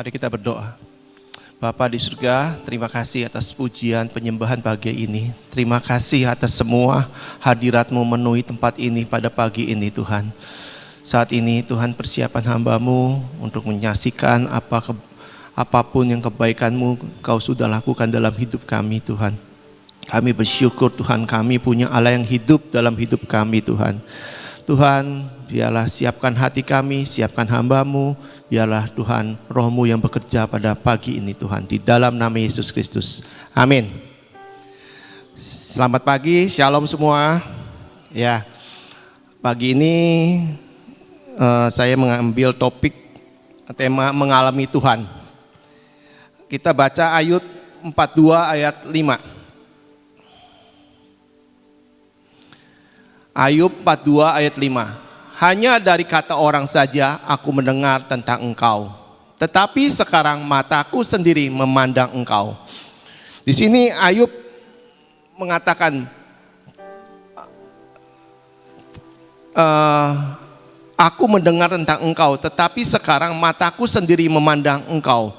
Mari kita berdoa. Bapa di surga, terima kasih atas pujian penyembahan pagi ini. Terima kasih atas semua hadirat-Mu memenuhi tempat ini pada pagi ini Tuhan. Saat ini Tuhan persiapan hamba-Mu untuk menyaksikan apapun yang kebaikan-Mu Kau sudah lakukan dalam hidup kami Tuhan. Kami bersyukur Tuhan, kami punya Allah yang hidup dalam hidup kami Tuhan. Tuhan, biarlah siapkan hati kami, siapkan hamba-Mu, biarlah Tuhan Roh-Mu yang bekerja pada pagi ini Tuhan, di dalam nama Yesus Kristus. Amin. Selamat pagi, shalom semua. Ya, pagi ini saya mengambil topik tema mengalami Tuhan. Kita baca Ayub 42 ayat 5. Ayub 42 ayat 5. Hanya dari kata orang saja aku mendengar tentang Engkau, tetapi sekarang mataku sendiri memandang Engkau. Di sini Ayub mengatakan, aku mendengar tentang Engkau, tetapi sekarang mataku sendiri memandang Engkau.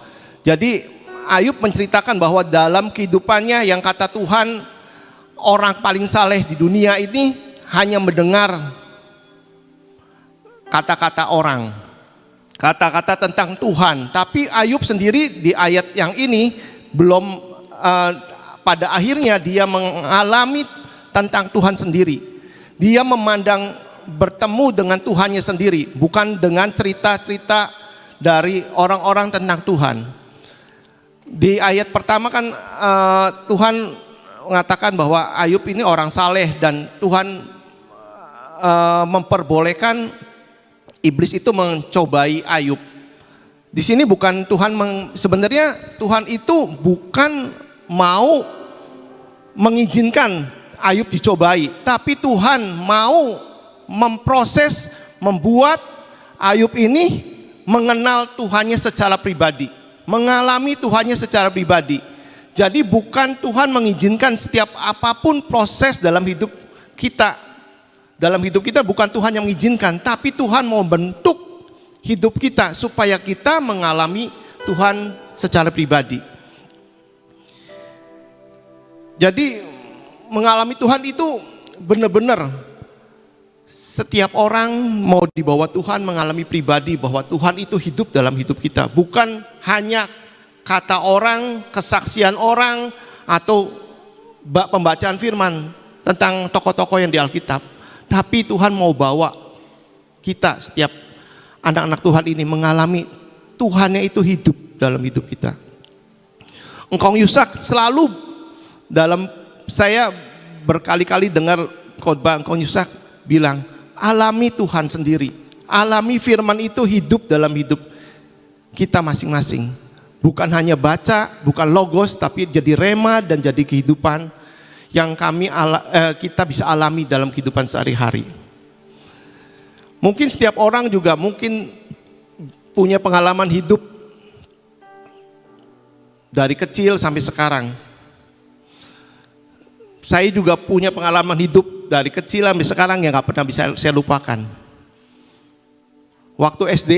Jadi Ayub menceritakan bahwa dalam kehidupannya yang kata Tuhan orang paling saleh di dunia ini hanya mendengar kata-kata orang, kata-kata tentang Tuhan. Tapi Ayub sendiri di ayat yang ini belum pada akhirnya dia mengalami tentang Tuhan sendiri. Dia memandang bertemu dengan Tuhannya sendiri, bukan dengan cerita-cerita dari orang-orang tentang Tuhan. Di ayat pertama kan Tuhan mengatakan bahwa Ayub ini orang saleh dan Tuhan memperbolehkan iblis itu mencobai Ayub. Di sini bukan Tuhan sebenarnya Tuhan itu bukan mau mengizinkan Ayub dicobai, tapi Tuhan mau memproses, membuat Ayub ini mengenal Tuhannya secara pribadi, mengalami Tuhannya secara pribadi. Jadi bukan Tuhan mengizinkan setiap apapun proses dalam hidup kita. Dalam hidup kita bukan Tuhan yang mengizinkan, tapi Tuhan mau bentuk hidup kita supaya kita mengalami Tuhan secara pribadi. Jadi mengalami Tuhan itu benar-benar setiap orang mau dibawa Tuhan mengalami pribadi bahwa Tuhan itu hidup dalam hidup kita. Bukan hanya kata orang, kesaksian orang, atau pembacaan firman tentang tokoh-tokoh yang di Alkitab. Tapi Tuhan mau bawa kita, setiap anak-anak Tuhan ini mengalami Tuhannya itu hidup dalam hidup kita. Engkong Yusak selalu dalam, saya berkali-kali dengar khotbah Engkong Yusak bilang, alami Tuhan sendiri, alami firman itu hidup dalam hidup kita masing-masing. Bukan hanya baca, bukan logos, tapi jadi rema dan jadi kehidupan yang kita bisa alami dalam kehidupan sehari-hari. Mungkin setiap orang juga mungkin punya pengalaman hidup dari kecil sampai sekarang. Saya juga punya pengalaman hidup dari kecil sampai sekarang yang gak pernah bisa saya lupakan. Waktu SD,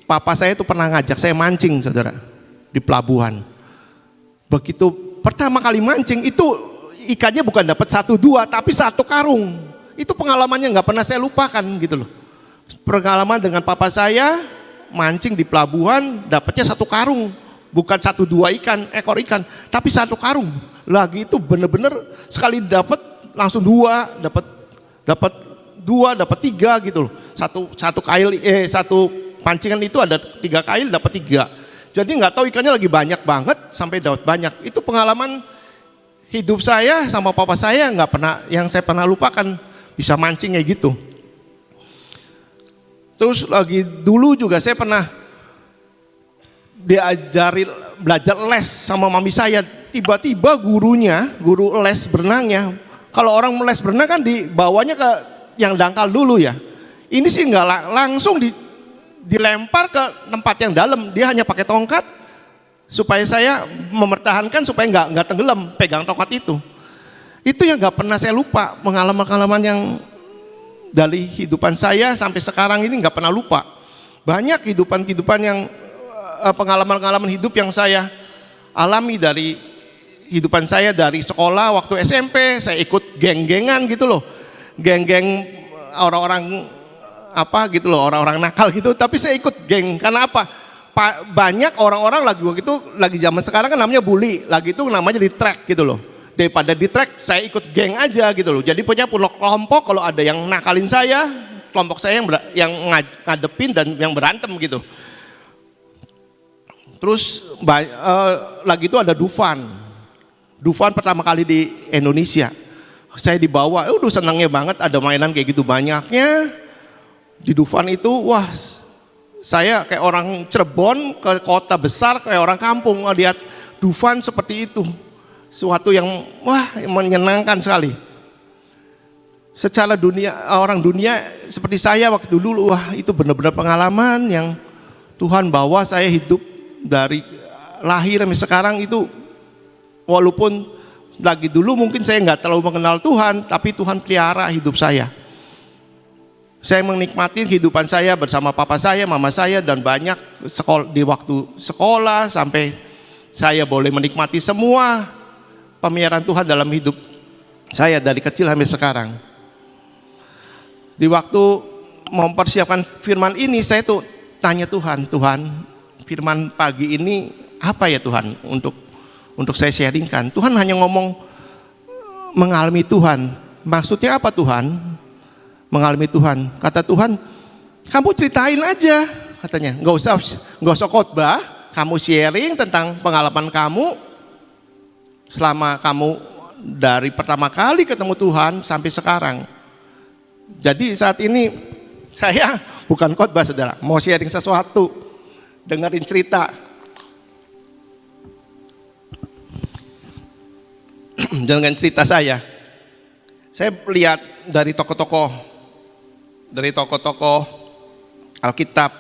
papa saya itu pernah ngajak saya mancing, saudara, di pelabuhan. Begitu pertama kali mancing itu ikannya bukan dapat 1-2 tapi 1 karung. Itu pengalamannya nggak pernah saya lupakan gitu loh. Pengalaman dengan papa saya mancing di pelabuhan dapatnya 1 karung, bukan 1-2 ekor ikan, tapi 1 karung. Lagi itu bener-bener sekali dapat langsung 2, dapat 2, dapat 3 gitu loh. Satu pancingan itu ada 3 kail dapat 3. Jadi nggak tahu ikannya lagi banyak banget sampai dapat banyak. Itu pengalaman hidup saya sama papa saya nggak pernah, yang saya pernah lupakan, bisa mancing kayak gitu. Terus lagi dulu juga saya pernah belajar les sama mami saya. Tiba-tiba guru les berenangnya, kalau orang les berenang kan dibawanya ke yang dangkal dulu ya. Ini sih nggak langsung dilempar ke tempat yang dalam, dia hanya pakai tongkat supaya saya mempertahankan supaya nggak tenggelam, pegang tongkat itu. Itu yang nggak pernah saya lupa, pengalaman-pengalaman yang dari kehidupan saya sampai sekarang ini nggak pernah lupa. Banyak kehidupan yang pengalaman-pengalaman hidup yang saya alami dari kehidupan saya dari sekolah. Waktu SMP saya ikut geng-gengan gitu loh, geng-geng orang-orang apa gitu loh, orang-orang nakal gitu, tapi saya ikut geng karena apa? Banyak orang-orang lagi waktu itu, lagi zaman sekarang kan namanya bully, lagi itu namanya di track gitu loh. Daripada di track saya ikut geng aja gitu loh. Jadi punya kelompok, kalau ada yang nakalin saya, kelompok saya yang ngadepin dan yang berantem gitu. Terus lagi itu ada Dufan. Dufan pertama kali di Indonesia. Saya dibawa, udah senangnya banget ada mainan kayak gitu banyaknya. Di Dufan itu, wah saya kayak orang Cirebon ke kota besar, kayak orang kampung lihat Dufan seperti itu. Suatu yang wah menyenangkan sekali. Secara dunia, orang dunia seperti saya waktu dulu, wah itu benar-benar pengalaman yang Tuhan bawa saya hidup dari lahir sampai sekarang itu. Walaupun lagi dulu mungkin saya nggak terlalu mengenal Tuhan, tapi Tuhan pelihara hidup saya. Saya menikmati kehidupan saya bersama papa saya, mama saya, dan banyak di waktu sekolah sampai saya boleh menikmati semua pemeliharaan Tuhan dalam hidup saya dari kecil sampai sekarang. Di waktu mempersiapkan firman ini, saya tuh tanya Tuhan, firman pagi ini apa ya Tuhan untuk saya sharingkan. Tuhan hanya ngomong mengalami Tuhan. Maksudnya apa Tuhan? Mengalami Tuhan. Kata Tuhan, kamu ceritain aja, katanya. Nggak usah khotbah, kamu sharing tentang pengalaman kamu selama kamu dari pertama kali ketemu Tuhan sampai sekarang. Jadi saat ini saya bukan khotbah saudara, mau sharing sesuatu, dengerin cerita. Dengan cerita saya lihat dari tokoh-tokoh Alkitab,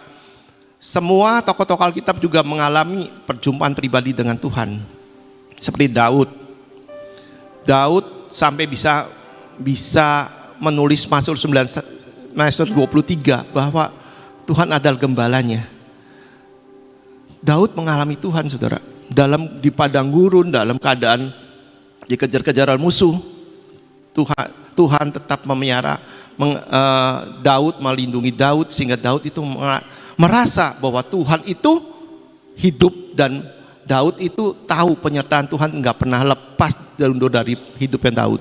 semua tokoh-tokoh Alkitab juga mengalami perjumpaan pribadi dengan Tuhan. Seperti Daud sampai bisa menulis Mazmur 23 bahwa Tuhan adalah gembalanya. Daud mengalami Tuhan saudara, di padang gurun, dalam keadaan dikejar-kejaran musuh, Tuhan tetap memelihara Daud, melindungi Daud, sehingga Daud itu merasa bahwa Tuhan itu hidup, dan Daud itu tahu penyertaan Tuhan nggak pernah lepas dari hidupnya Daud.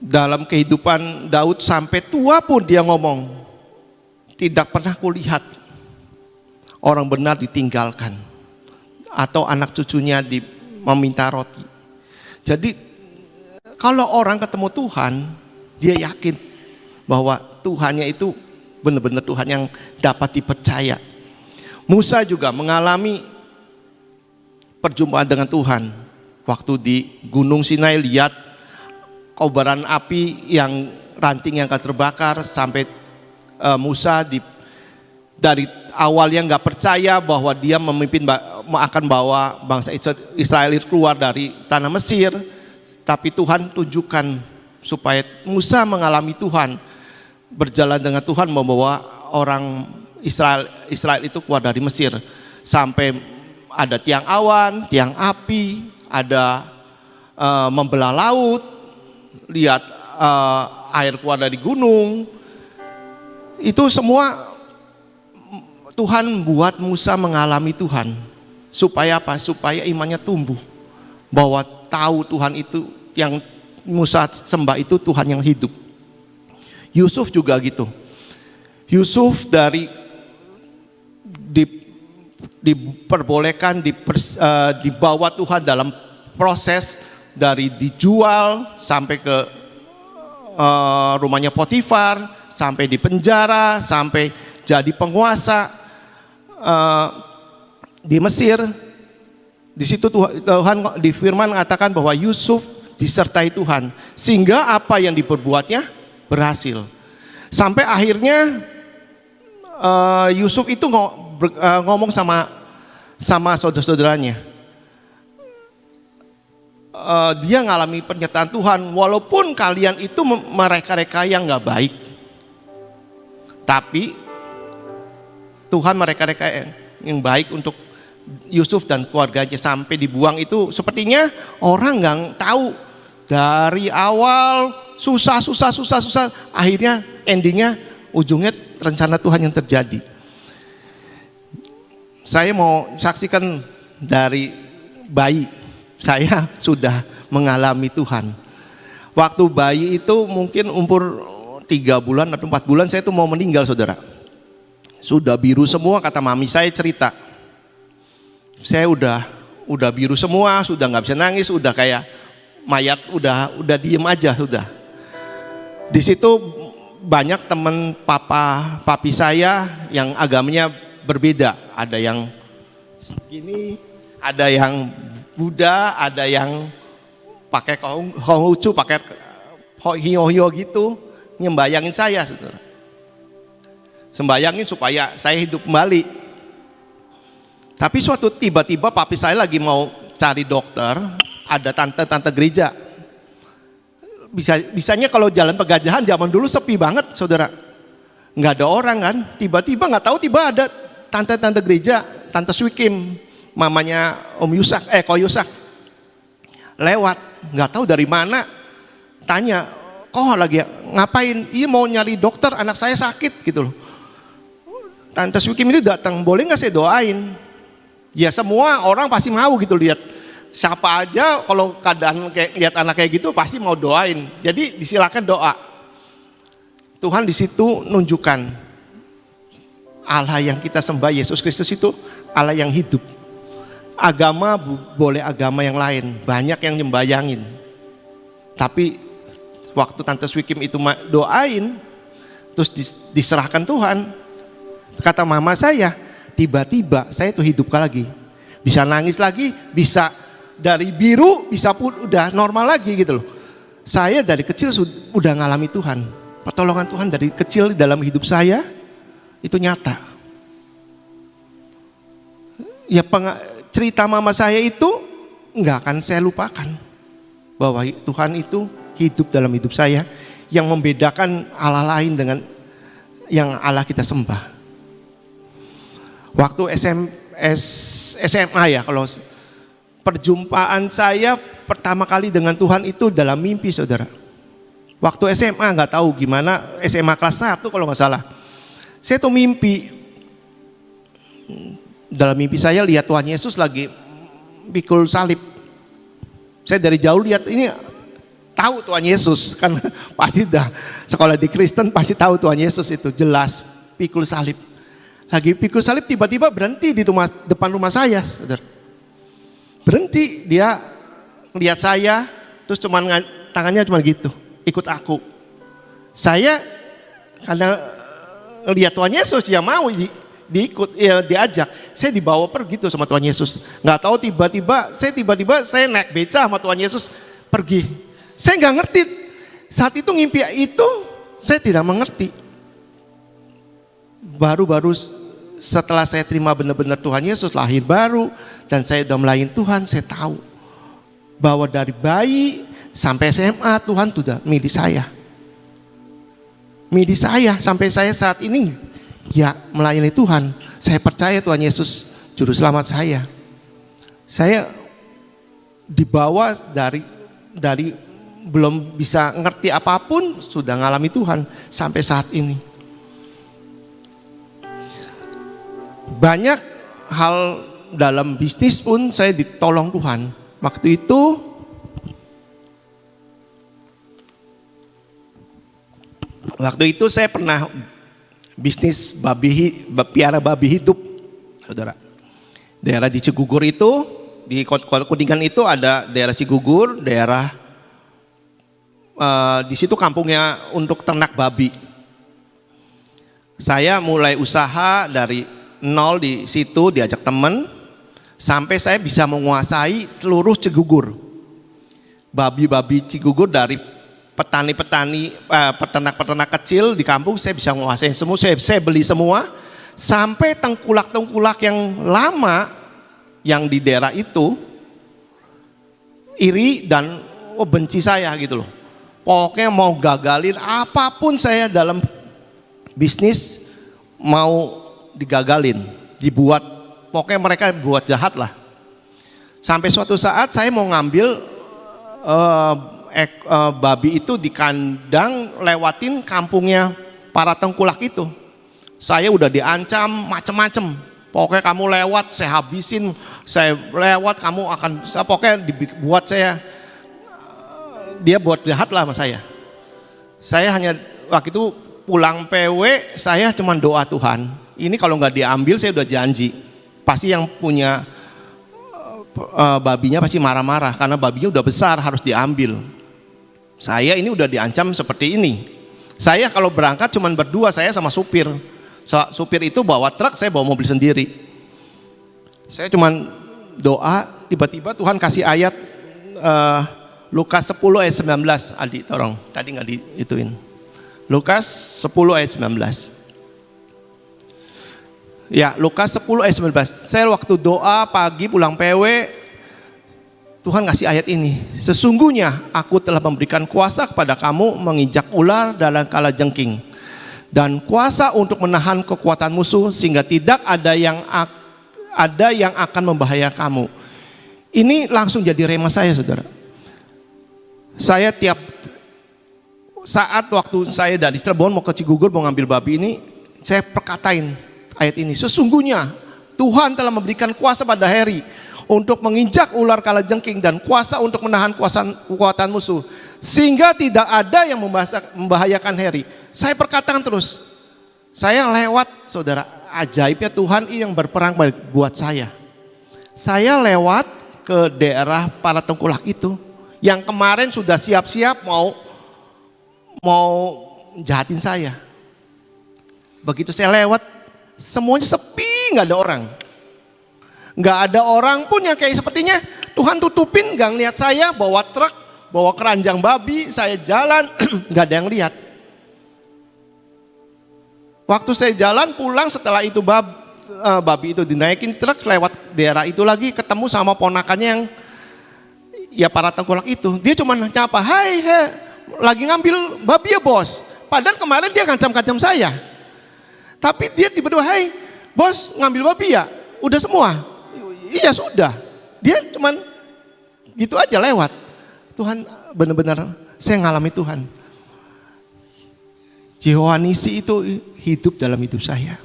Dalam kehidupan Daud sampai tua pun dia ngomong, tidak pernah kulihat orang benar ditinggalkan atau anak cucunya meminta roti. Jadi kalau orang ketemu Tuhan, dia yakin bahwa Tuhannya itu benar-benar Tuhan yang dapat dipercaya. Musa juga mengalami perjumpaan dengan Tuhan. Waktu di Gunung Sinai lihat kobaran api yang ranting yang akan terbakar, sampai Musa dari awalnya nggak percaya bahwa dia akan bawa bangsa Israel keluar dari tanah Mesir, tapi Tuhan tunjukkan supaya Musa mengalami Tuhan, berjalan dengan Tuhan, membawa orang Israel itu keluar dari Mesir, sampai ada tiang awan, tiang api, ada membelah laut, lihat air keluar dari gunung. Itu semua Tuhan buat Musa mengalami Tuhan. Supaya apa? Supaya imannya tumbuh, bahwa tahu Tuhan itu yang Musa sembah itu Tuhan yang hidup. Yusuf juga gitu. Yusuf diperbolehkan dibawa Tuhan dalam proses dari dijual sampai ke rumahnya Potifar, sampai di penjara, sampai jadi penguasa di Mesir. Di situ Tuhan di firman mengatakan bahwa Yusuf disertai Tuhan, sehingga apa yang diperbuatnya berhasil. Sampai akhirnya Yusuf itu ngomong sama saudara-saudaranya. Dia ngalami pernyataan Tuhan, walaupun kalian itu mereka-reka yang nggak baik, tapi Tuhan mereka-mereka yang baik untuk Yusuf dan keluarganya sampai dibuang itu sepertinya orang nggak tahu dari awal susah, akhirnya endingnya ujungnya rencana Tuhan yang terjadi. Saya mau saksikan dari bayi, saya sudah mengalami Tuhan. Waktu bayi itu mungkin umur 3 bulan atau 4 bulan saya tuh mau meninggal, saudara. Sudah biru semua, kata mami saya cerita. Saya udah biru semua, sudah nggak bisa nangis, udah kayak mayat, udah diem aja sudah. Di situ banyak teman papi saya yang agamanya berbeda. Ada yang gini, ada yang Buddha, ada yang pakai Konghucu, pakai hio-hio gitu, nyembayangin saya, saudara. Sembayangin supaya saya hidup kembali. Tapi suatu tiba-tiba papi saya lagi mau cari dokter, ada tante-tante gereja. Bisanya kalau jalan Pegajahan zaman dulu sepi banget, saudara. Nggak ada orang kan, tiba-tiba nggak tahu tiba ada tante-tante gereja, tante Swikim, mamanya Om Yusak, Ko Yusak. Lewat, nggak tahu dari mana, tanya, kok lagi ngapain? Iya mau nyari dokter, anak saya sakit gitu loh. Tante Swikim ini datang, boleh nggak saya doain? Ya semua orang pasti mau gitu lihat. Siapa aja kalau keadaan kayak lihat anak kayak gitu pasti mau doain. Jadi disilakan doa. Tuhan di situ nunjukkan Allah yang kita sembah, Yesus Kristus itu Allah yang hidup. Agama boleh agama yang lain, banyak yang nyembayangin. Tapi waktu Tante Swikim itu doain, terus diserahkan Tuhan, kata mama saya, tiba-tiba saya tuh hidup lagi. Bisa nangis lagi, bisa dari biru, bisa pun udah normal lagi gitu loh. Saya dari kecil udah ngalami Tuhan. Pertolongan Tuhan dari kecil dalam hidup saya, itu nyata. Ya cerita mama saya itu nggak akan saya lupakan. Bahwa Tuhan itu hidup dalam hidup saya, yang membedakan Allah lain dengan yang Allah kita sembah. Waktu SMA ya, kalau perjumpaan saya pertama kali dengan Tuhan itu dalam mimpi, saudara. Waktu SMA nggak tahu gimana, SMA kelas 1 kalau nggak salah. Saya tuh mimpi, dalam mimpi saya lihat Tuhan Yesus lagi pikul salib. Saya dari jauh lihat ini, tahu Tuhan Yesus kan pasti dah sekolah di Kristen pasti tahu Tuhan Yesus itu jelas pikul salib. Lagi pikul salib tiba-tiba berhenti di depan rumah saya, saudara. Berhenti, dia lihat saya, terus tangannya cuma gitu, ikut aku. Saya karena lihat Tuhan Yesus, ya mau diikut, ya diajak. Saya dibawa pergi tuh sama Tuhan Yesus. Nggak tahu tiba-tiba saya naik beca sama Tuhan Yesus pergi. Saya nggak ngerti. Saat itu ngimpi itu saya tidak mengerti. Baru-baru setelah saya terima benar-benar Tuhan Yesus, lahir baru, dan saya udah melayani Tuhan, saya tahu bahwa dari bayi sampai SMA Tuhan sudah milih saya. Milih saya sampai saya saat ini ya melayani Tuhan. Saya percaya Tuhan Yesus juru selamat saya. Saya dibawa dari belum bisa ngerti apapun sudah ngalami Tuhan sampai saat ini. Banyak hal dalam bisnis pun saya ditolong Tuhan. Waktu itu saya pernah bisnis piara babi hidup, saudara. Daerah di Cigugur itu, di Kota Kuningan itu ada daerah Cigugur, daerah di situ kampungnya untuk ternak babi. Saya mulai usaha dari nol di situ, diajak teman, sampai saya bisa menguasai seluruh Cigugur. Babi-babi Cigugur dari peternak-peternak kecil di kampung saya bisa menguasai semua, saya beli semua, sampai tengkulak-tengkulak yang lama yang di daerah itu iri dan benci saya gitu loh. Pokoknya mau gagalin apapun saya dalam bisnis, mau digagalin, dibuat, pokoknya mereka buat jahat lah. Sampai suatu saat saya mau ngambil babi itu di kandang, lewatin kampungnya para tengkulak itu. Saya udah diancam macem-macem. Pokoknya kamu lewat, saya habisin. Saya lewat, kamu akan, pokoknya dibuat saya, dia buat jahat lah sama saya. Saya hanya waktu itu pulang PW, saya cuma doa Tuhan. Ini kalau nggak diambil, saya udah janji. Pasti yang punya babinya pasti marah-marah karena babinya udah besar, harus diambil. Saya ini udah diancam seperti ini. Saya kalau berangkat cuma berdua, saya sama supir. Supir itu bawa truk, saya bawa mobil sendiri. Saya cuma doa, tiba-tiba Tuhan kasih ayat Lukas 10 ayat 19. Adi tolong, tadi nggak diituin. Lukas 10 ayat 19. Ya, Lukas 10 ayat 19. Saya waktu doa pagi pulang PW, Tuhan ngasih ayat ini. Sesungguhnya aku telah memberikan kuasa kepada kamu menginjak ular dan kalajengking, dan kuasa untuk menahan kekuatan musuh, sehingga tidak ada yang akan membahayakan kamu. Ini langsung jadi rema saya, saudara. Saya tiap saat waktu saya dari Cirebon mau ke Cigugur mau ngambil babi ini, saya perkatain ayat ini. Sesungguhnya Tuhan telah memberikan kuasa pada Heri untuk menginjak ular kalajengking dan kuasa untuk menahan kekuatan musuh, sehingga tidak ada yang membahayakan Heri. Saya perkatakan terus. Saya lewat, saudara, ajaibnya Tuhan yang berperang buat saya. Saya lewat ke daerah para tengkulak itu, yang kemarin sudah siap-siap mau jahatin saya. Begitu saya lewat, semuanya sepi, nggak ada orang. Nggak ada orang pun yang kayak sepertinya Tuhan tutupin, nggak ngeliat saya bawa truk, bawa keranjang babi, saya jalan, nggak ada yang lihat. Waktu saya jalan pulang setelah itu babi itu dinaikin truk, lewat daerah itu lagi ketemu sama ponakannya yang ya para tengkulak itu. Dia cuma nyapa, hai, lagi ngambil babi ya bos. Padahal kemarin dia ngancam-ngancam saya. Tapi dia tiba-tiba, hai bos ngambil babi ya? Udah semua? Iya sudah. Dia cuman gitu aja lewat. Tuhan benar-benar, saya ngalami Tuhan. Yehowa Nisi itu hidup dalam hidup saya.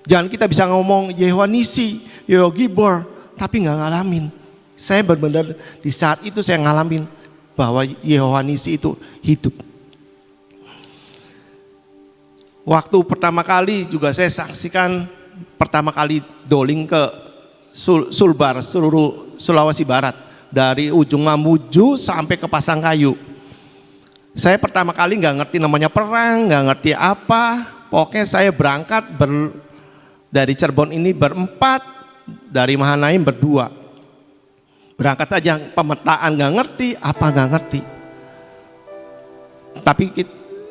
Jangan kita bisa ngomong Yehowa Nisi, Yehowa Gibor, tapi nggak ngalamin. Saya benar-benar di saat itu saya ngalamin bahwa Yehowa Nisi itu hidup. Waktu pertama kali juga saya saksikan pertama kali doling ke Sulbar, seluruh Sulawesi Barat. Dari ujung Mamuju sampai ke Pasangkayu. Saya pertama kali nggak ngerti namanya perang, nggak ngerti apa. Pokoknya saya berangkat dari Cirebon ini berempat, dari Mahanaim berdua. Berangkat aja, pemetaan nggak ngerti, apa nggak ngerti. Tapi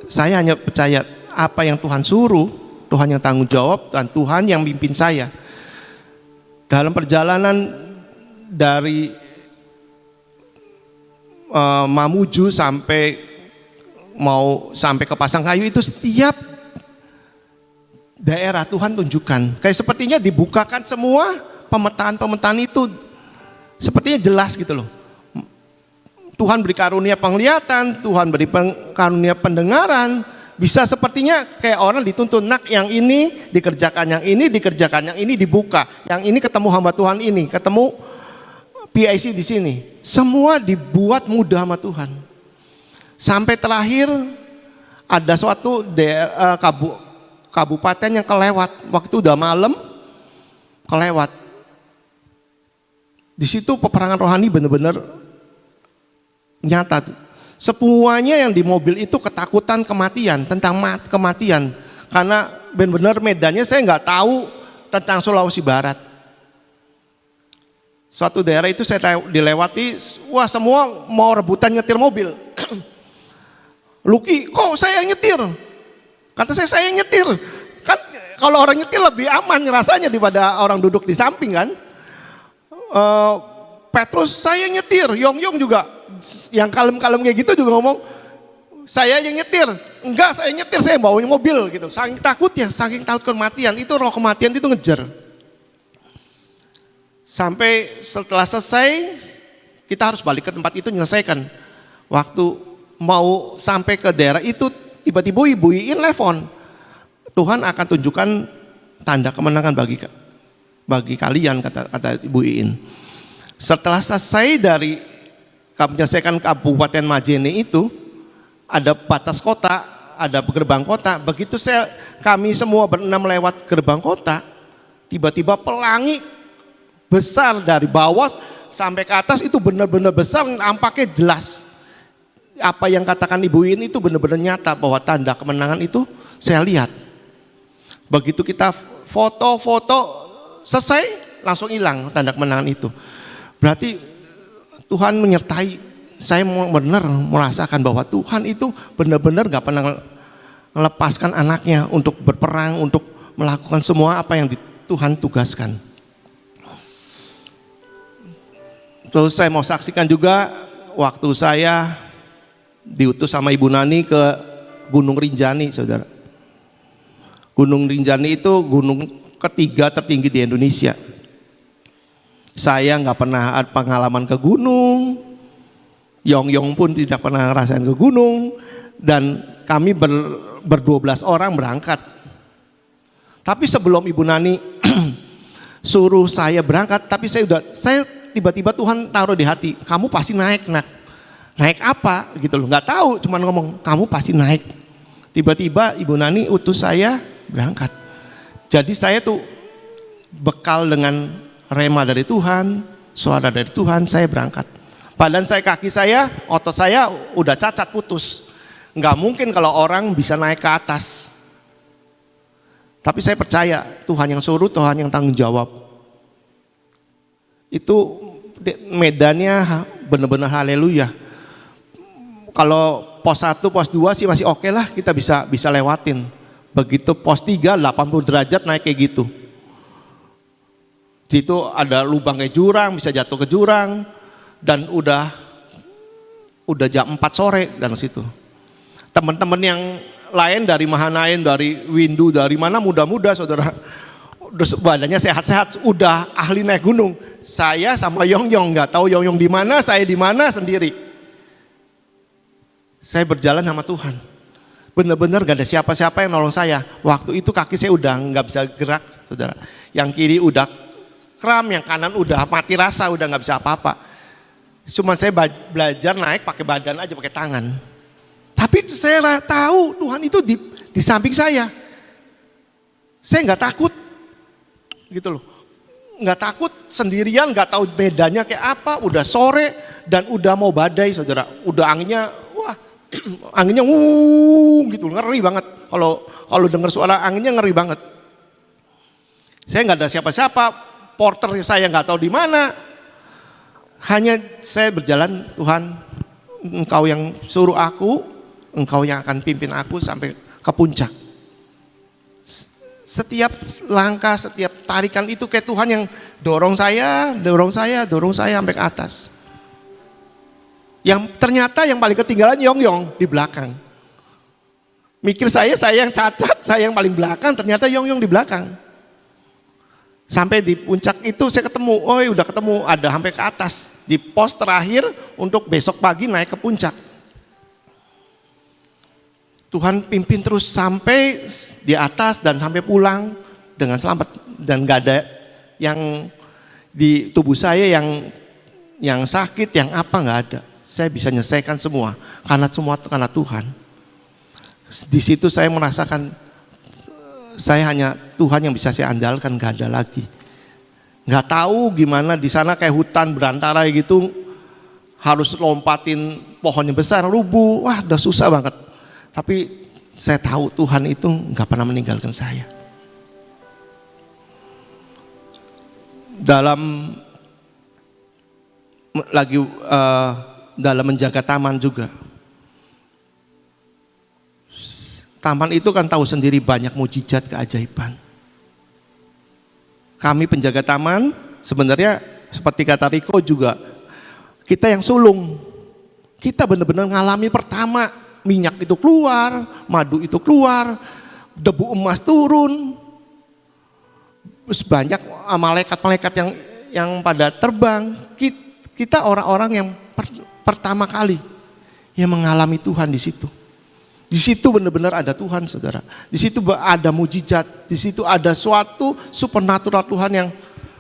saya hanya percaya apa yang Tuhan suruh, Tuhan yang tanggung jawab, dan Tuhan yang mimpin saya. Dalam perjalanan dari Mamuju sampai ke Pasangkayu itu setiap daerah Tuhan tunjukkan. Kayak sepertinya dibukakan semua pemetaan itu sepertinya jelas gitu loh. Tuhan beri karunia penglihatan, Tuhan beri karunia pendengaran. Bisa sepertinya kayak orang dituntun, nak yang ini dikerjakan, yang ini dikerjakan, yang ini dibuka, yang ini ketemu hamba Tuhan ini, ketemu PIC di sini. Semua dibuat mudah sama Tuhan. Sampai terakhir ada suatu kabupaten yang kelewat, waktu udah malam kelewat. Di situ peperangan rohani benar-benar nyata tuh. Semuanya yang di mobil itu ketakutan kematian, tentang kematian. Karena benar-benar medannya saya nggak tahu tentang Sulawesi Barat. Suatu daerah itu saya dilewati, wah semua mau rebutan nyetir mobil. Luki, kok saya nyetir? Kata saya nyetir. Kan kalau orang nyetir lebih aman rasanya daripada orang duduk di samping kan. Petrus saya nyetir, Yong juga yang kalem-kalem kayak gitu juga ngomong, saya yang nyetir. Enggak, saya nyetir, saya bawa mobil gitu. Saking takutnya, saking takut kematian, itu roh kematian itu ngejar. Sampai setelah selesai, kita harus balik ke tempat itu menyelesaikan. Waktu mau sampai ke daerah itu, tiba-tiba Ibu Iin telepon. Tuhan akan tunjukkan tanda kemenangan bagi kalian, kata Ibu Iin. Setelah selesai dari menyelesaikan Kabupaten Majene itu, ada batas kota, ada gerbang kota. Begitu kami semua berenam lewat gerbang kota, tiba-tiba pelangi besar dari bawah sampai ke atas itu benar-benar besar, nampaknya jelas. Apa yang katakan Ibu Iin itu benar-benar nyata bahwa tanda kemenangan itu saya lihat. Begitu kita foto-foto selesai, langsung hilang tanda kemenangan itu. Berarti Tuhan menyertai. Saya benar merasakan bahwa Tuhan itu benar-benar gak pernah melepaskan anaknya untuk berperang, untuk melakukan semua apa yang Tuhan tugaskan. Terus saya mau saksikan juga waktu saya diutus sama Ibu Nani ke Gunung Rinjani, saudara. Gunung Rinjani itu gunung ketiga tertinggi di Indonesia. Saya nggak pernah ada pengalaman ke gunung, Yong pun tidak pernah ngerasain ke gunung, dan kami ber-12 orang berangkat. Tapi sebelum Ibu Nani suruh saya berangkat, tapi saya tiba-tiba Tuhan taruh di hati, kamu pasti naik, nak. Naik apa gitu loh, nggak tahu, cuman ngomong kamu pasti naik. Tiba-tiba Ibu Nani utus saya berangkat. Jadi saya tuh bekal dengan rema dari Tuhan, suara dari Tuhan, saya berangkat. Badan saya, kaki saya, otot saya udah cacat putus. Nggak mungkin kalau orang bisa naik ke atas. Tapi saya percaya Tuhan yang suruh, Tuhan yang tanggung jawab. Itu medannya benar-benar haleluya. Kalau pos 1, pos 2 sih masih oke lah, kita bisa lewatin. Begitu pos 3, 80 derajat naik kayak gitu. Situ ada lubang kayak jurang, bisa jatuh ke jurang, dan udah jam 4 sore dan situ. Teman-teman yang lain dari Mahanaim, dari Windu, dari mana muda-muda saudara, badannya sehat-sehat, udah ahli naik gunung. Saya sama Yong nggak tahu Yong di mana, saya di mana sendiri. Saya berjalan sama Tuhan. Benar-benar gak ada siapa-siapa yang nolong saya. Waktu itu kaki saya udah nggak bisa gerak, saudara. Yang kiri udah kram, yang kanan udah mati rasa, udah nggak bisa apa-apa. Cuma saya belajar naik pakai badan aja, pakai tangan. Tapi saya tahu Tuhan itu di samping saya. Saya nggak takut. Gitu loh, nggak takut sendirian, nggak tahu medannya kayak apa. Udah sore dan udah mau badai, saudara. Udah anginnya, wah, anginnya gitu, ngeri banget. Kalau dengar suara anginnya ngeri banget. Saya nggak ada siapa-siapa, porter saya nggak tahu di mana. Hanya saya berjalan, Tuhan, Engkau yang suruh aku, Engkau yang akan pimpin aku sampai ke puncak. Setiap langkah, setiap tarikan itu kayak Tuhan yang dorong saya sampai ke atas. Yang ternyata yang paling ketinggalan Yong di belakang. Mikir saya yang cacat, saya yang paling belakang, ternyata Yong di belakang. Sampai di puncak itu saya ketemu, udah ketemu, ada sampai ke atas. Di pos terakhir untuk besok pagi naik ke puncak. Tuhan pimpin terus sampai di atas dan sampai pulang dengan selamat, dan gak ada yang di tubuh saya yang sakit, yang apa, gak ada. Saya bisa menyelesaikan semua karena Tuhan. Di situ saya merasakan saya hanya Tuhan yang bisa saya andalkan, gak ada lagi. Gak tahu gimana di sana, kayak hutan berantara gitu, harus lompatin pohon yang besar, rubuh, wah udah susah banget. Tapi saya tahu Tuhan itu nggak pernah meninggalkan saya. Dalam menjaga taman juga. Taman itu kan tahu sendiri banyak mujizat keajaiban. Kami penjaga taman sebenarnya seperti kata Riko juga, kita yang sulung. Kita benar-benar ngalami pertama minyak itu keluar, madu itu keluar, debu emas turun. Terus banyak malaikat-malaikat yang pada terbang. Kita orang-orang yang pertama kali yang mengalami Tuhan di situ. Di situ benar-benar ada Tuhan, saudara. Di situ ada mujizat. Di situ ada suatu supernatural Tuhan yang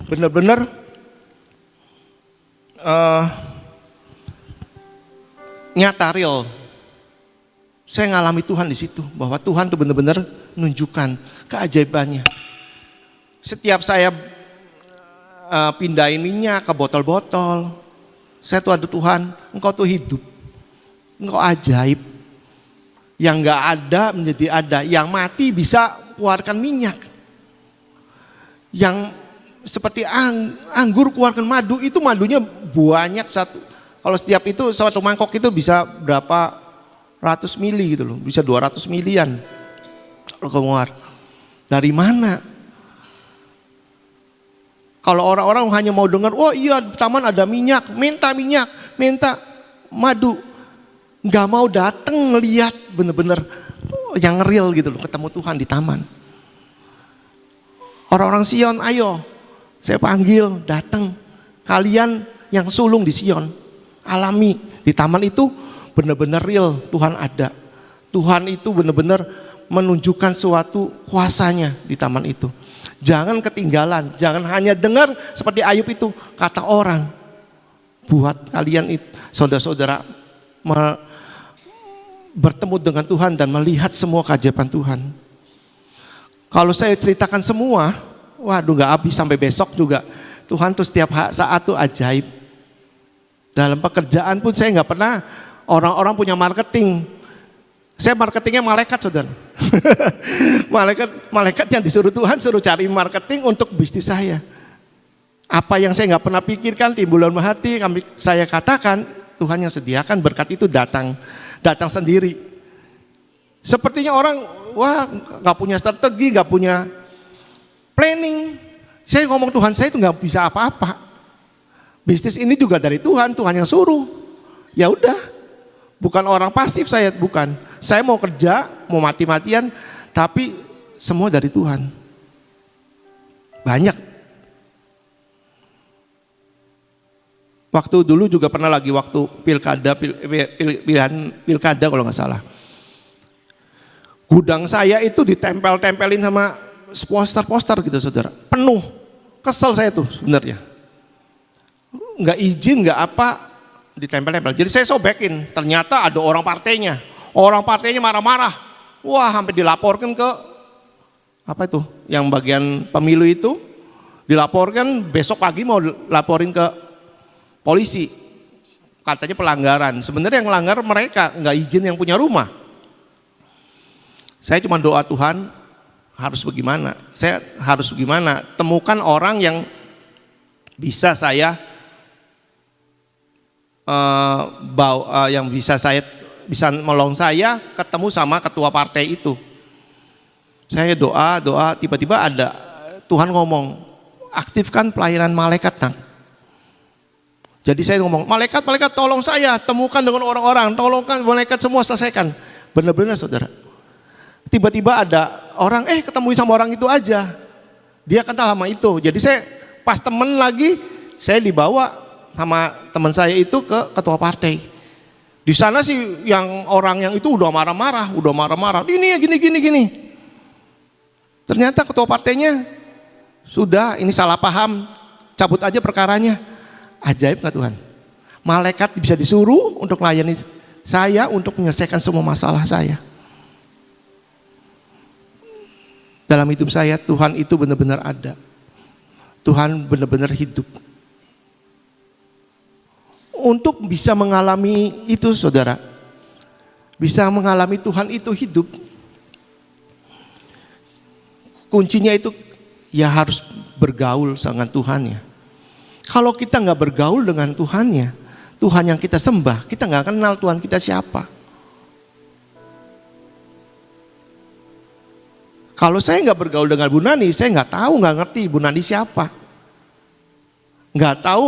benar-benar nyata, real. Saya ngalami Tuhan di situ, bahwa Tuhan itu benar-benar menunjukkan keajaibannya. Setiap saya pindahin minyak ke botol-botol, saya tuh ada Tuhan, Engkau tuh hidup, Engkau ajaib. Yang nggak ada menjadi ada, yang mati bisa keluarkan minyak, yang seperti anggur keluarkan madu, itu madunya banyak satu. Kalau setiap itu satu mangkok itu bisa berapa ratus mili gitu loh, bisa 200 milian kalau keluar. Dari mana? Kalau orang-orang hanya mau dengar, oh iya di taman ada minyak, minta madu, nggak mau datang ngelihat bener-bener yang real gitu loh, ketemu Tuhan di taman. Orang-orang Sion, ayo, saya panggil, datang. Kalian yang sulung di Sion, alami di taman itu benar-benar real, Tuhan ada. Tuhan itu benar-benar menunjukkan suatu kuasanya di taman itu. Jangan ketinggalan, jangan hanya dengar seperti Ayub itu, kata orang. Buat kalian itu, saudara-saudara, bertemu dengan Tuhan dan melihat semua keajaiban Tuhan. Kalau saya ceritakan semua, waduh gak habis sampai besok juga. Tuhan tuh setiap saat tuh ajaib. Dalam pekerjaan pun saya gak pernah, orang-orang punya marketing. Saya marketingnya malaikat, saudara. malaikat yang disuruh Tuhan, suruh cari marketing untuk bisnis saya. Apa yang saya nggak pernah pikirkan, timbul dalam hati, saya katakan, Tuhan yang sediakan, berkat itu datang sendiri. Sepertinya orang, wah nggak punya strategi, nggak punya planning. Saya ngomong Tuhan, saya itu nggak bisa apa-apa. Bisnis ini juga dari Tuhan, Tuhan yang suruh. Ya udah. Bukan orang pasif saya, bukan. Saya mau kerja, mau mati-matian, tapi semua dari Tuhan. Banyak. Waktu dulu juga pernah lagi waktu pilkada kalau nggak salah. Gudang saya itu ditempel-tempelin sama poster-poster gitu, saudara. Penuh. Kesel saya tuh sebenarnya. Nggak izin, nggak apa, ditempel-tempel. Jadi saya sobekin, ternyata ada orang partainya. Orang partainya marah-marah. Wah, hampir dilaporkan ke apa itu? Yang bagian pemilu itu dilaporkan, besok pagi mau laporin ke polisi. Katanya pelanggaran. Sebenarnya yang melanggar mereka, nggak izin yang punya rumah. Saya cuma doa, Tuhan harus bagaimana? Saya harus bagaimana? Temukan orang yang bisa saya yang bisa menolong saya ketemu sama ketua partai itu. Saya doa, tiba-tiba ada Tuhan ngomong, aktifkan pelayanan malaikat, Nang. Jadi saya ngomong, malaikat tolong saya, temukan dengan orang-orang, tolongkan malaikat semua selesaikan. Benar-benar, saudara. Tiba-tiba ada orang, ketemu sama orang itu aja. Dia kenal sama itu. Jadi saya pas temen lagi, saya dibawa sama teman saya itu ke ketua partai. Di sana sih yang orang yang itu udah marah-marah. Ini gini. Ternyata ketua partainya sudah, ini salah paham, cabut aja perkaranya. Ajaib nggak Tuhan? Malaikat bisa disuruh untuk melayani saya, untuk menyelesaikan semua masalah saya. Dalam hidup saya Tuhan itu benar-benar ada. Tuhan benar-benar hidup. Untuk bisa mengalami itu, saudara, bisa mengalami Tuhan itu hidup, kuncinya itu ya harus bergaul dengan Tuhannya. Kalau kita nggak bergaul dengan Tuhannya, Tuhan yang kita sembah, kita nggak kenal Tuhan kita siapa. Kalau saya nggak bergaul dengan Bu Nani, saya nggak ngerti Bu Nani siapa. Nggak tahu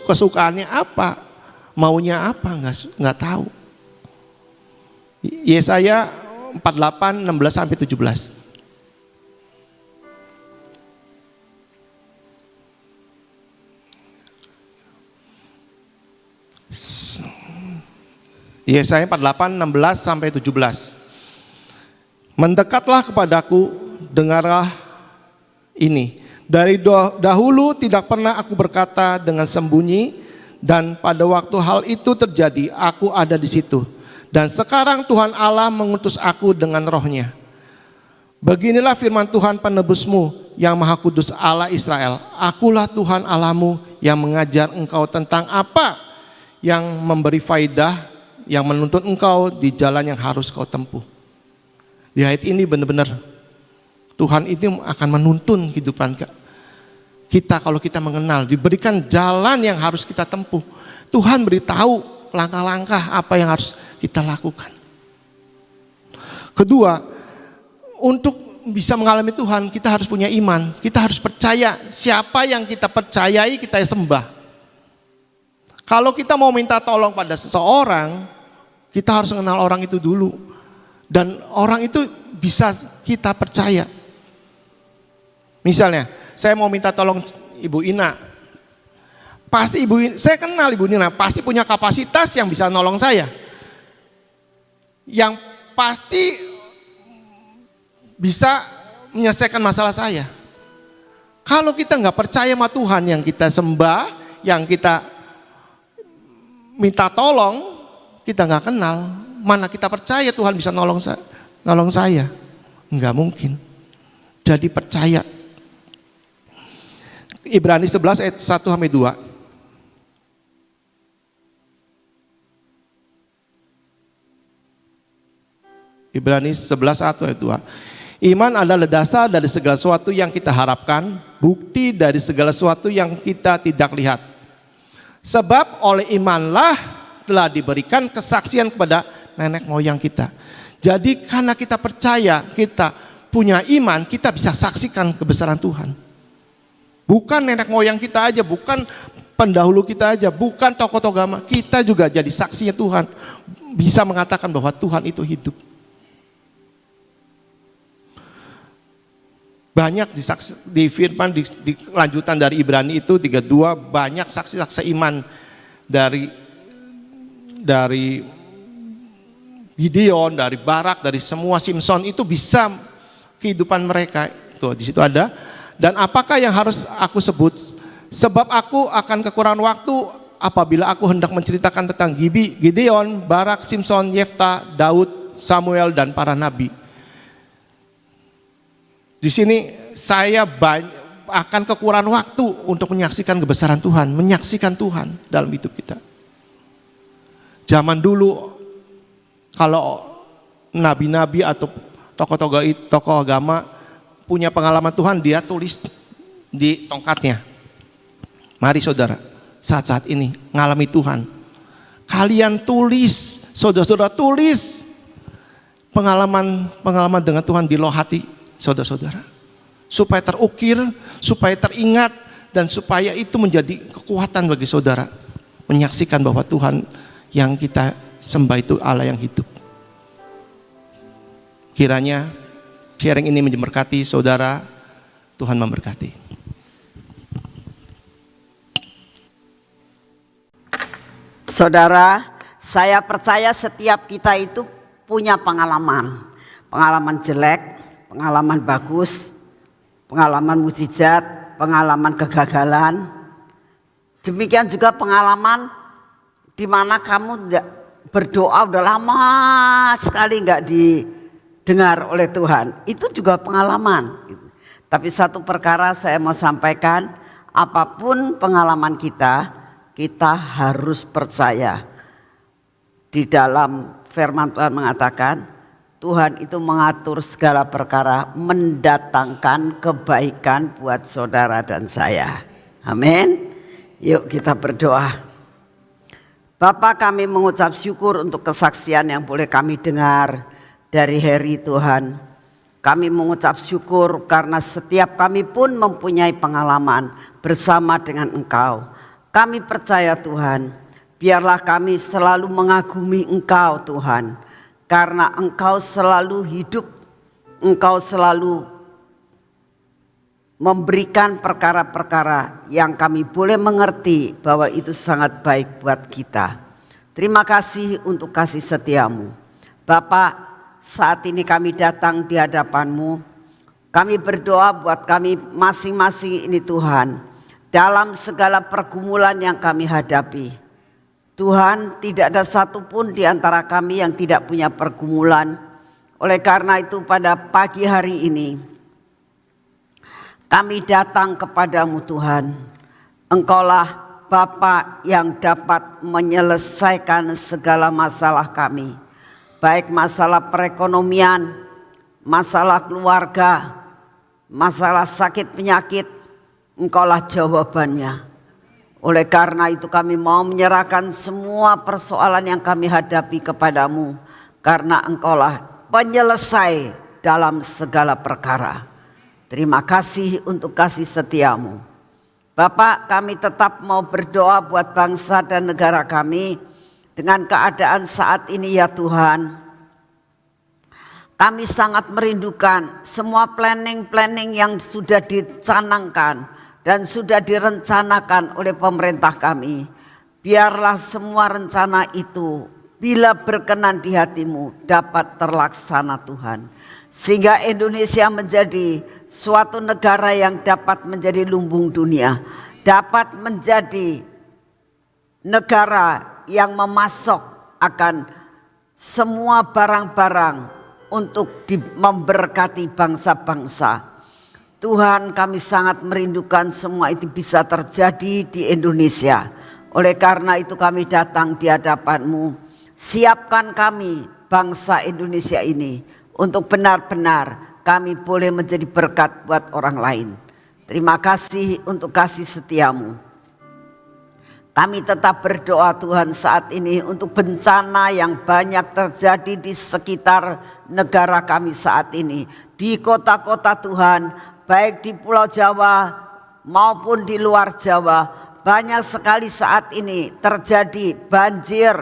kesukaannya apa, maunya apa, nggak tahu. Yesaya 48, 16 sampai 17. Yesaya 48, 16 sampai 17. Mendekatlah kepadaku, dengarlah ini. Dari dahulu tidak pernah aku berkata dengan sembunyi, dan pada waktu hal itu terjadi, aku ada di situ. Dan sekarang Tuhan Allah mengutus aku dengan rohnya. Beginilah firman Tuhan penebusmu yang Maha Kudus Allah Israel. Akulah Tuhan Allahmu yang mengajar engkau tentang apa yang memberi faidah, yang menuntun engkau di jalan yang harus kau tempuh. Di ayat ini benar-benar Tuhan itu akan menuntun kehidupan kita kalau kita mengenal, diberikan jalan yang harus kita tempuh. Tuhan beritahu langkah-langkah apa yang harus kita lakukan. Kedua, untuk bisa mengalami Tuhan, kita harus punya iman. Kita harus percaya siapa yang kita percayai, kita sembah. Kalau kita mau minta tolong pada seseorang, kita harus mengenal orang itu dulu. Dan orang itu bisa kita percaya. Misalnya, saya mau minta tolong Ibu Ina. Pasti saya kenal Ibu Ina, pasti punya kapasitas yang bisa nolong saya. Yang pasti bisa menyelesaikan masalah saya. Kalau kita nggak percaya sama Tuhan yang kita sembah, yang kita minta tolong, kita nggak kenal, mana kita percaya Tuhan bisa nolong saya? Nggak mungkin. Jadi percaya. Ibrani 11 ayat 1 sampai 2. Ibrani 11 ayat 2. Iman adalah dasar dari segala sesuatu yang kita harapkan, bukti dari segala sesuatu yang kita tidak lihat. Sebab oleh imanlah telah diberikan kesaksian kepada nenek moyang kita. Jadi karena kita percaya, kita punya iman, kita bisa saksikan kebesaran Tuhan. Bukan nenek moyang kita aja, bukan pendahulu kita aja, bukan tokoh-tokoh agama, kita juga jadi saksinya Tuhan. Bisa mengatakan bahwa Tuhan itu hidup. Banyak di firman di lanjutan dari Ibrani itu 32, banyak saksi-saksi iman dari Gideon, dari Barak, dari semua Simpson itu bisa kehidupan mereka. Tuh di situ ada. Dan apakah yang harus aku sebut? Sebab aku akan kekurangan waktu apabila aku hendak menceritakan tentang Gideon, Barak, Simpson, Yefta, Daud, Samuel dan para nabi. Di sini saya akan kekurangan waktu untuk menyaksikan kebesaran Tuhan, menyaksikan Tuhan dalam hidup kita. Zaman dulu kalau nabi-nabi atau tokoh agama punya pengalaman Tuhan, dia tulis di tongkatnya. Mari saudara, saat-saat ini ngalami Tuhan. Kalian tulis, saudara-saudara tulis pengalaman dengan Tuhan di loh hati saudara-saudara. Supaya terukir, supaya teringat, dan supaya itu menjadi kekuatan bagi saudara. Menyaksikan bahwa Tuhan yang kita sembah itu Allah yang hidup. Kiranya sharing ini memberkati saudara, Tuhan memberkati. Saudara, saya percaya setiap kita itu punya pengalaman. Pengalaman jelek, pengalaman bagus, pengalaman mukjizat, pengalaman kegagalan. Demikian juga pengalaman di mana kamu berdoa udah lama sekali nggak didengar oleh Tuhan. Itu juga pengalaman. Tapi satu perkara saya mau sampaikan, apapun pengalaman kita, kita harus percaya. Di dalam firman Tuhan mengatakan, Tuhan itu mengatur segala perkara, mendatangkan kebaikan buat saudara dan saya. Amin. Yuk kita berdoa. Bapa, kami mengucap syukur untuk kesaksian yang boleh kami dengar dari Heri Tuhan. Kami mengucap syukur karena setiap kami pun mempunyai pengalaman bersama dengan Engkau. Kami percaya Tuhan, biarlah kami selalu mengagumi Engkau Tuhan. karena Engkau selalu hidup, Engkau selalu memberikan perkara-perkara yang kami boleh mengerti bahwa itu sangat baik buat kita. Terima kasih untuk kasih setiamu. Bapak, saat ini kami datang di hadapan-Mu. Kami berdoa buat kami masing-masing ini Tuhan. Dalam segala pergumulan yang kami hadapi. Tuhan, tidak ada satupun di antara kami yang tidak punya pergumulan. Oleh karena itu pada pagi hari ini, kami datang kepadamu Tuhan. Engkaulah Bapa yang dapat menyelesaikan segala masalah kami. Baik masalah perekonomian, masalah keluarga, masalah sakit penyakit, Engkaulah jawabannya. Oleh karena itu kami mau menyerahkan semua persoalan yang kami hadapi kepadamu. Karena Engkaulah penyelesai dalam segala perkara. Terima kasih untuk kasih setiamu. Bapak, kami tetap mau berdoa buat bangsa dan negara kami. Dengan keadaan saat ini ya Tuhan. Kami sangat merindukan semua planning-planning yang sudah dicanangkan dan sudah direncanakan oleh pemerintah kami. Biarlah semua rencana itu bila berkenan di hati-Mu dapat terlaksana Tuhan. Sehingga Indonesia menjadi suatu negara yang dapat menjadi lumbung dunia. Dapat menjadi negara yang memasok akan semua barang-barang untuk memberkati bangsa-bangsa. Tuhan, kami sangat merindukan semua itu bisa terjadi di Indonesia. Oleh karena itu kami datang di hadapan-Mu. Siapkan kami bangsa Indonesia ini untuk benar-benar kami boleh menjadi berkat buat orang lain. Terima kasih untuk kasih setiamu. Kami tetap berdoa Tuhan saat ini untuk bencana yang banyak terjadi di sekitar negara kami saat ini. Di kota-kota Tuhan, baik di Pulau Jawa maupun di luar Jawa, banyak sekali saat ini terjadi banjir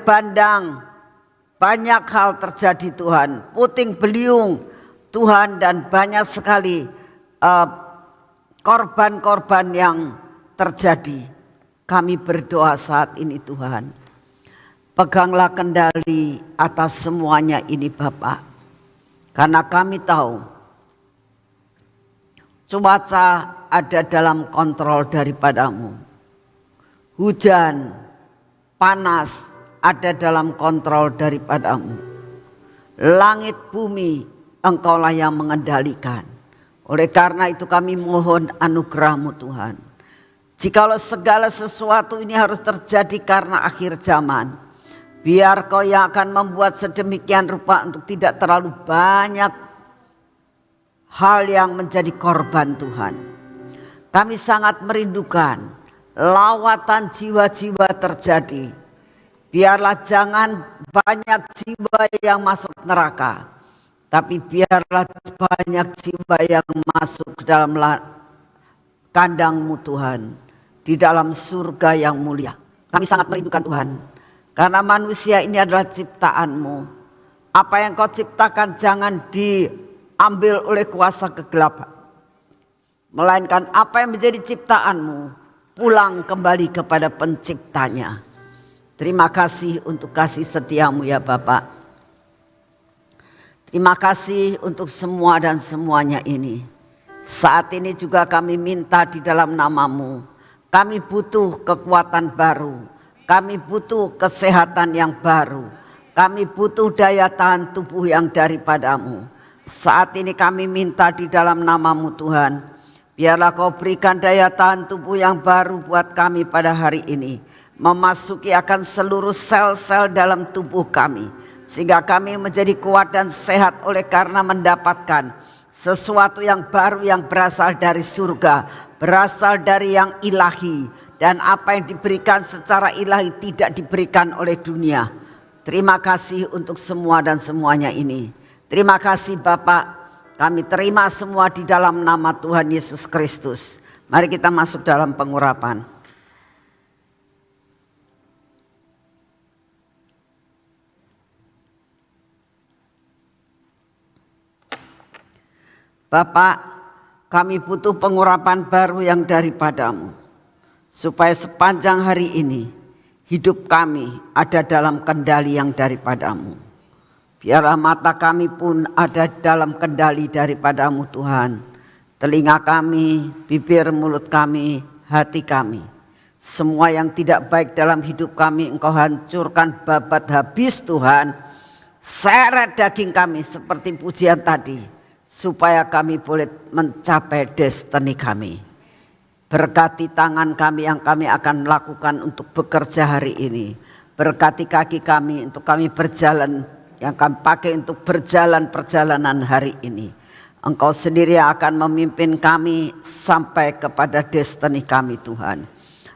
bandang, banyak hal terjadi Tuhan, puting beliung Tuhan, dan banyak sekali korban-korban yang terjadi. Kami berdoa saat ini Tuhan, peganglah kendali atas semuanya ini Bapak, karena kami tahu cuaca ada dalam kontrol daripada-Mu. Hujan, panas ada dalam kontrol daripada-Mu. Langit bumi Engkaulah yang mengendalikan. Oleh karena itu kami mohon anugerah-Mu Tuhan. Jikalau segala sesuatu ini harus terjadi karena akhir zaman, biar Kau yang akan membuat sedemikian rupa untuk tidak terlalu banyak hal yang menjadi korban Tuhan. Kami sangat merindukan lawatan jiwa-jiwa terjadi. Biarlah jangan banyak jiwa yang masuk neraka, tapi biarlah banyak jiwa yang masuk ke dalam kandang-Mu Tuhan, di dalam surga yang mulia. Kami sangat merindukan Tuhan, karena manusia ini adalah ciptaan-Mu. Apa yang Kau ciptakan jangan diambil oleh kuasa kegelapan, melainkan apa yang menjadi ciptaan-Mu pulang kembali kepada penciptanya. Terima kasih untuk kasih setiamu ya Bapak. Terima kasih untuk semua dan semuanya ini. Saat ini juga kami minta di dalam nama-Mu. Kami butuh kekuatan baru. Kami butuh kesehatan yang baru. Kami butuh daya tahan tubuh yang daripada-Mu. Saat ini kami minta di dalam nama-Mu Tuhan. Biarlah Kau berikan daya tahan tubuh yang baru buat kami pada hari ini. Memasuki akan seluruh sel-sel dalam tubuh kami. Sehingga kami menjadi kuat dan sehat oleh karena mendapatkan sesuatu yang baru yang berasal dari surga. Berasal dari yang ilahi. Dan apa yang diberikan secara ilahi tidak diberikan oleh dunia. Terima kasih untuk semua dan semuanya ini. Terima kasih Bapak. Kami terima semua di dalam nama Tuhan Yesus Kristus. Mari kita masuk dalam pengurapan. Bapak, kami butuh pengurapan baru yang daripadamu, supaya sepanjang hari ini hidup kami ada dalam kendali yang daripadamu. Biarlah mata kami pun ada dalam kendali daripadamu Tuhan. Telinga kami, bibir, mulut kami, hati kami. Semua yang tidak baik dalam hidup kami Engkau hancurkan babat habis Tuhan. Seret daging kami seperti pujian tadi, supaya kami boleh mencapai destiny kami. Berkati tangan kami yang kami akan lakukan untuk bekerja hari ini. Berkati kaki kami untuk kami berjalan, yang kami pakai untuk berjalan perjalanan hari ini. Engkau sendiri akan memimpin kami sampai kepada destiny kami Tuhan.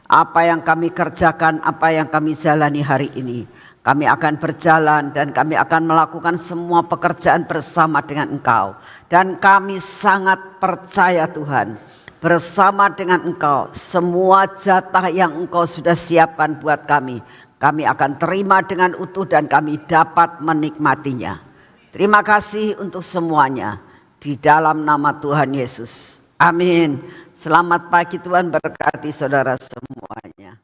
Apa yang kami kerjakan, apa yang kami jalani hari ini, kami akan berjalan dan kami akan melakukan semua pekerjaan bersama dengan Engkau. Dan kami sangat percaya Tuhan, bersama dengan Engkau semua jatah yang Engkau sudah siapkan buat kami akan terima dengan utuh dan kami dapat menikmatinya. Terima kasih untuk semuanya, di dalam nama Tuhan Yesus. Amin. Selamat pagi, Tuhan berkati saudara semuanya.